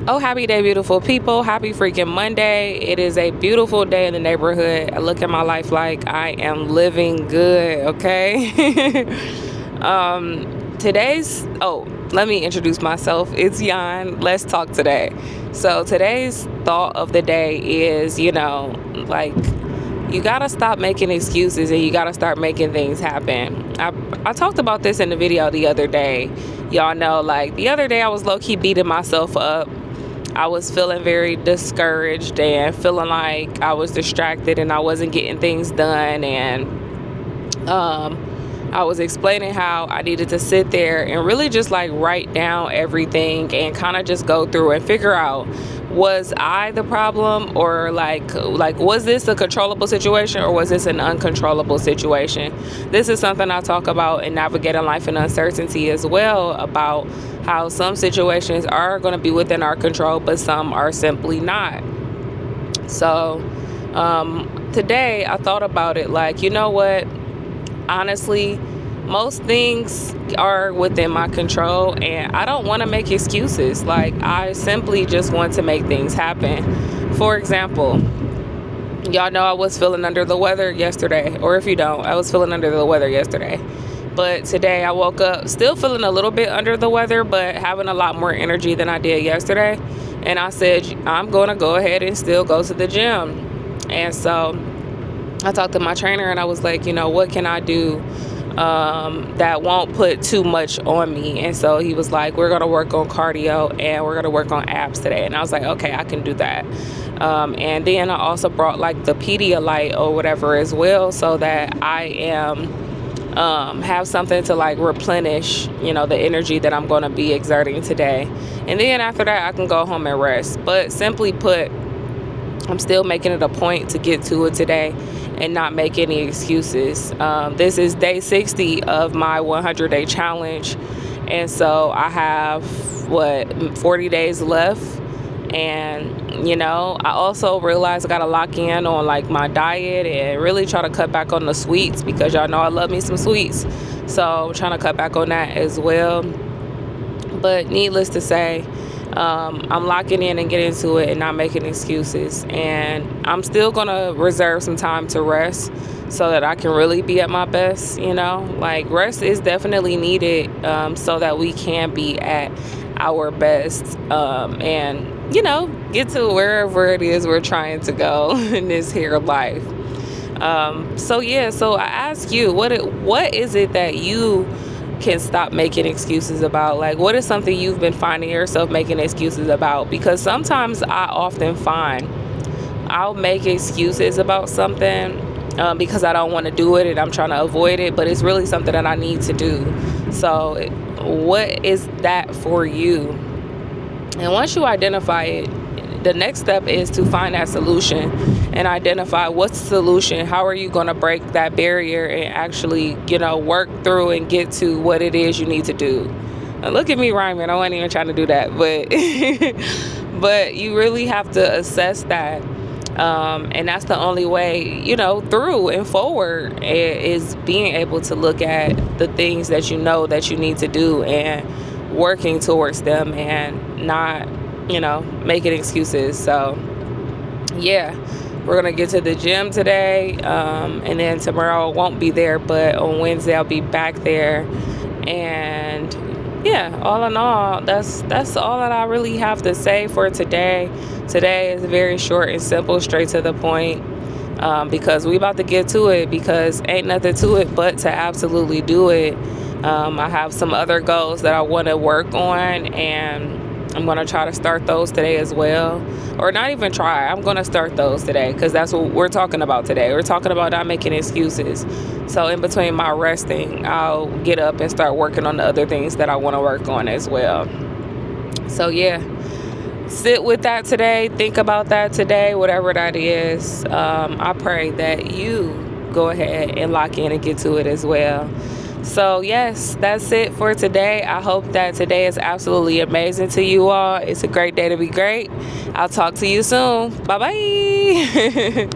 Oh, happy day, beautiful people. Happy freaking Monday. It is a beautiful day in the neighborhood. I look at my life like I am living good, okay? Let me introduce myself. It's Yan. Let's talk today. So, today's thought of the day is, like, you gotta stop making excuses and you gotta start making things happen. I talked about this in the video the other day. Y'all know, like, the other day I was low-key beating myself up. I was feeling very discouraged and feeling like I was distracted and I wasn't getting things done. And I was explaining how I needed to sit there and really just like write down everything and kind of just go through and figure out, was I the problem, or like was this a controllable situation or was this an uncontrollable situation? This is something I talk about in Navigating Life in Uncertainty as well, about how some situations are going to be within our control, but some are simply not. So today I thought about it like, you know what? Honestly, most things are within my control and I don't want to make excuses. Like, I simply just want to make things happen. For example, y'all know I was feeling under the weather yesterday, or if you don't, I was feeling under the weather yesterday. But today I woke up still feeling a little bit under the weather, but having a lot more energy than I did yesterday. And I said, I'm going to go ahead and still go to the gym. And so I talked to my trainer and I was like, what can I do that won't put too much on me? And so he was like, we're going to work on cardio and we're going to work on abs today. And I was like, okay, I can do that. And then I also brought like the Pedialyte or whatever as well, so that I have something to like replenish, the energy that I'm going to be exerting today. And then after that, I can go home and rest. But simply put, I'm still making it a point to get to it today and not make any excuses. This is day 60 of my 100-day challenge. And so I have, 40 days left. And, I also realized I got to lock in on like my diet and really try to cut back on the sweets, because y'all know I love me some sweets. So I'm trying to cut back on that as well. But needless to say, I'm locking in and getting into it and not making excuses. And I'm still going to reserve some time to rest so that I can really be at my best, Like, rest is definitely needed so that we can be at our best and, get to wherever it is we're trying to go in this here life. So I ask you, what is it that you can stop making excuses about? Like, what is something you've been finding yourself making excuses about? Because sometimes I often find I'll make excuses about something because I don't want to do it and I'm trying to avoid it, but it's really something that I need to do. So what is that for you? And once you identify it, the next step is to find that solution and identify what's the solution. How are you going to break that barrier and actually, work through and get to what it is you need to do? Now, look at me rhyming. I wasn't even trying to do that, but but you really have to assess that. And that's the only way, through and forward, is being able to look at the things that that you need to do and working towards them and not, making excuses. So, yeah, we're going to get to the gym today. And then tomorrow I won't be there, but on Wednesday I'll be back there. And yeah, all in all, that's all that I really have to say for today. Today is very short and simple, straight to the point, because we about to get to it, because ain't nothing to it but to absolutely do it. I have some other goals that I want to work on, and I'm going to try to start those today as well. Or not even try. I'm going to start those today, because that's what we're talking about today. We're talking about not making excuses. So in between my resting, I'll get up and start working on the other things that I want to work on as well. So yeah, sit with that today. Think about that today, whatever that is. I pray that you go ahead and lock in and get to it as well. So yes, that's it for today. I hope that today is absolutely amazing to you all. It's a great day to be great. I'll talk to you soon. Bye-bye.